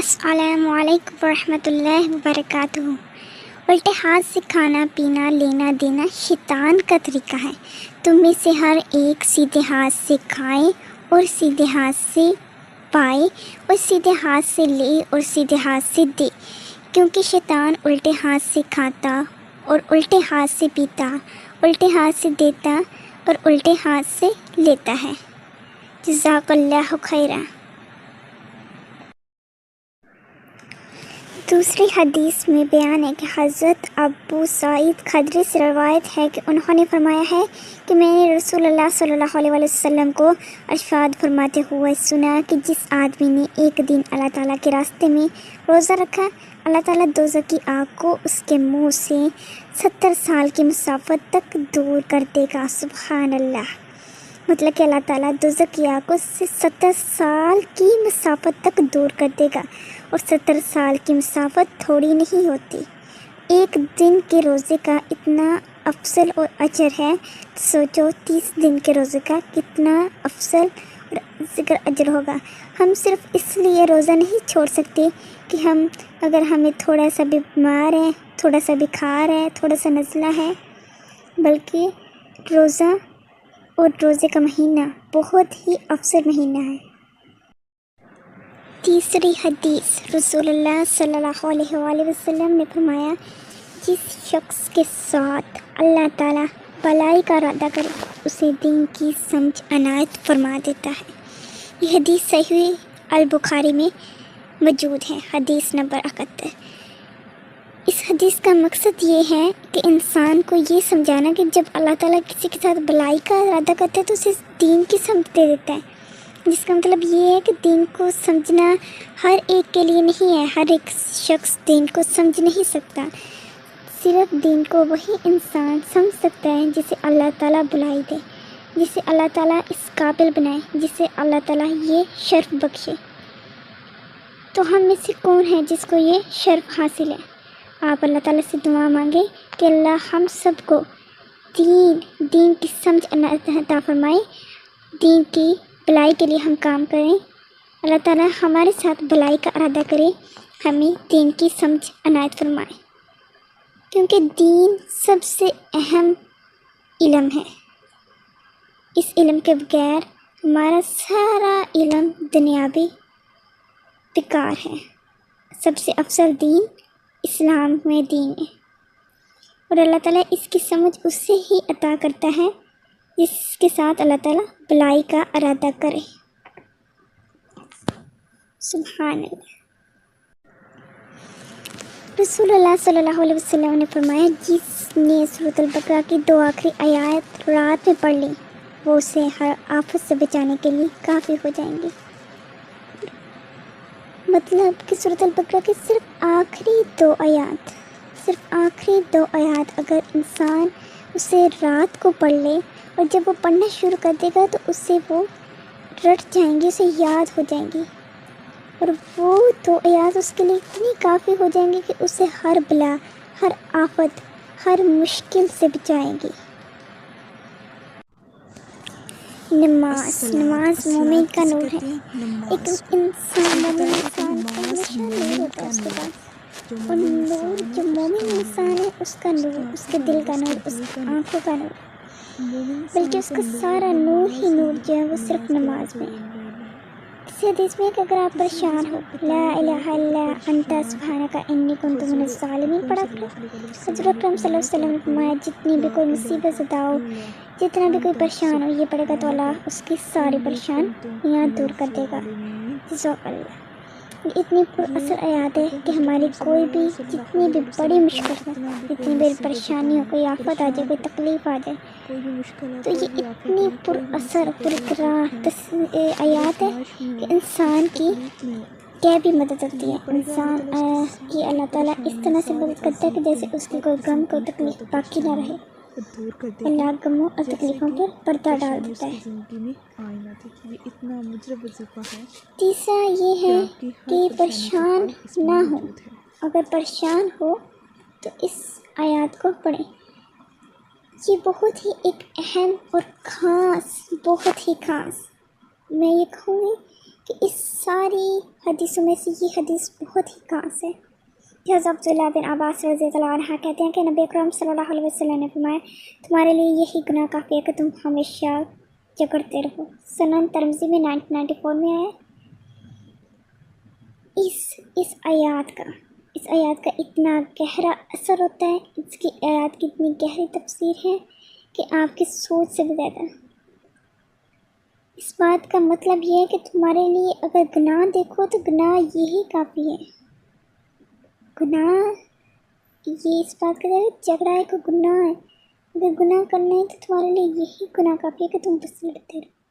السلام علیکم ورحمۃ اللہ وبرکاتہ۔ الٹے ہاتھ سے کھانا پینا لینا دینا شیطان کا طریقہ ہے۔ تم میں سے ہر ایک سیدھے ہاتھ سے کھائے اور سیدھے ہاتھ سے پائے اور سیدھے ہاتھ سے لے اور سیدھے ہاتھ سے دے، کیونکہ شیطان الٹے ہاتھ سے کھاتا اور الٹے ہاتھ سے پیتا، الٹے ہاتھ سے دیتا اور الٹے ہاتھ سے لیتا ہے۔ جزاک اللہ خیرا۔ دوسری حدیث میں بیان ہے کہ حضرت ابو سعید خدری سے روایت ہے کہ انہوں نے فرمایا ہے کہ میں نے رسول اللہ صلی اللہ علیہ وسلم کو ارشاد فرماتے ہوئے سنا کہ جس آدمی نے ایک دن اللہ تعالیٰ کے راستے میں روزہ رکھا، اللہ تعالیٰ دوزخ کی آگ کو اس کے منہ سے 70 سال کی مسافت تک دور کر دے گا۔ سبحان اللہ۔ مطلب کہ اللہ تعالیٰ دوزخ کی آگ کو 70 سال کی مسافت تک دور کر دے گا، اور 70 سال کی مسافت تھوڑی نہیں ہوتی۔ ایک دن کے روزے کا اتنا افضل اور اجر ہے، سوچو 30 دن کے روزے کا کتنا افضل اور ذکر اجر ہوگا۔ ہم صرف اس لیے روزہ نہیں چھوڑ سکتے کہ اگر ہمیں تھوڑا سا بھی بیمار ہے، تھوڑا سا بخار ہے، تھوڑا سا نزلہ ہے، بلکہ روزہ اور روزے کا مہینہ بہت ہی افضل مہینہ ہے۔ تیسری حدیث، رسول اللہ صلی اللہ علیہ وآلہ وسلم نے فرمایا، جس شخص کے ساتھ اللہ تعالیٰ بھلائی کا ارادہ کرے اسے دین کی سمجھ عنایت فرما دیتا ہے۔ یہ حدیث صحیح البخاری میں موجود ہے، حدیث نمبر 71۔ اس حدیث کا مقصد یہ ہے کہ انسان کو یہ سمجھانا کہ جب اللہ تعالیٰ کسی کے ساتھ بھلائی کا ارادہ کرتا ہے تو اسے دین کی سمجھ دے دیتا ہے، جس کا مطلب یہ ہے کہ دین کو سمجھنا ہر ایک کے لیے نہیں ہے، ہر ایک شخص دین کو سمجھ نہیں سکتا۔ صرف دین کو وہی انسان سمجھ سکتا ہے جسے اللہ تعالیٰ بھلائی دے، جسے اللہ تعالیٰ اس قابل بنائے، جسے اللہ تعالیٰ یہ شرف بخشے۔ تو ہم میں سے کون ہے جس کو یہ شرف حاصل ہے؟ آپ اللہ تعالیٰ سے دعا مانگے کہ اللہ ہم سب کو دین کی سمجھ عطا فرمائے، دین کی بھلائی کے لیے ہم کام کریں، اللہ تعالیٰ ہمارے ساتھ بھلائی کا ارادہ کرے، ہمیں دین کی سمجھ عنایت فرمائے، کیونکہ دین سب سے اہم علم ہے۔ اس علم کے بغیر ہمارا سارا علم دنیاوی بیکار ہے۔ سب سے افضل دین اسلام میں دین ہے، اور اللہ تعالیٰ اس کی سمجھ اس سے ہی عطا کرتا ہے جس کے ساتھ اللہ تعالیٰ بھلائی کا ارادہ کرے۔ سبحان اللہ۔ رسول اللہ صلی اللہ علیہ وسلم نے فرمایا، جس نے سورۃ البقرہ کی 2 آخری آیات رات میں پڑھ لی وہ اسے ہر آفت سے بچانے کے لیے کافی ہو جائیں گی۔ مطلب کہ سورۃ البقرہ کی صرف آخری 2 آیات اگر انسان اسے رات کو پڑھ لے اور جب وہ پڑھنا شروع کر دے گا تو اسے وہ رٹ جائیں گی، اسے یاد ہو جائیں گی، اور وہ 2 آیات اس کے لیے اتنی کافی ہو جائیں گی کہ اسے ہر بلا، ہر آفت، ہر مشکل سے بچائیں گی۔ نماز مومن کا نور ہے۔ ایک انسان مومن انسان کا ہمیشہ نور ہوتا ہے اس کے پاس، اور نور جو مومن انسان ہے اس کا نور، اس کے دل کا نور، اس کی آنکھوں کا نور، بلکہ اس کا سارا نور ہی نور جو ہے وہ صرف نماز میں ہے۔ کسی حدیث میں ہے کہ اگر آپ پریشان ہو، لا الہ الا انت سبحانک انی کنت من الظالمین پڑھا کرو۔ حضور اکرم صلی اللہ علیہ وسلم نے فرمایا، جتنی بھی کوئی مصیبت زدہ ہو، جتنا بھی کوئی پریشان ہو، یہ پڑھے گا تو اللہ اس کی ساری پریشانیاں دور کر دے گا۔ جزاک اللہ۔ یہ اتنی پر اثر آیات ہے کہ ہماری کوئی بھی جتنی بھی بڑی مشکل ہو، جتنی بھی پریشانی ہو، کوئی آفت آ جائے، کوئی تکلیف آ جائے، تو یہ اتنی پر اثر پر اقرار آیات ہے کہ انسان کی کیا بھی مدد ہوتی ہے۔ انسان کی اللہ تعالیٰ اس طرح سے مدد کرتا ہے کہ جیسے اس کی کوئی غم، کوئی تکلیف باقی نہ رہے۔ اللہ غموں اور تکلیفوں پر پردہ ڈال دیتا ہے۔ تیسرا یہ ہے کہ پریشان نہ ہو، اگر پریشان ہو تو اس آیات کو پڑھیں۔ یہ بہت ہی ایک اہم اور خاص، بہت ہی خاص، میں یہ کہوں گی کہ اس ساری حدیثوں میں سے یہ حدیث بہت ہی خاص ہے۔ حضرت عبداللہ بن عباس رضی اللہ عنہ کہتے ہیں کہ نبی اکرم صلی اللہ علیہ وسلم نے فرمایا تمہارے لیے یہی گناہ کافی ہے کہ تم ہمیشہ جھگڑتے رہو۔ سنن ترمذی میں 1994 میں آیا۔ اس آیات کا اتنا گہرا اثر ہوتا ہے، اس کی آیات کی اتنی گہری تفسیر ہے کہ آپ کی سوچ سے بھی زیادہ۔ اس بات کا مطلب یہ ہے کہ تمہارے لیے اگر گناہ دیکھو تو گناہ یہی کافی ہے۔ گناہ یہ اس بات کا ہے کہ جھگڑا ہے کہ گناہ ہے، اگر گناہ کرنا ہے تو تمہارے لیے یہی گناہ کافی ہے کہ تم بس لڑتے رہو۔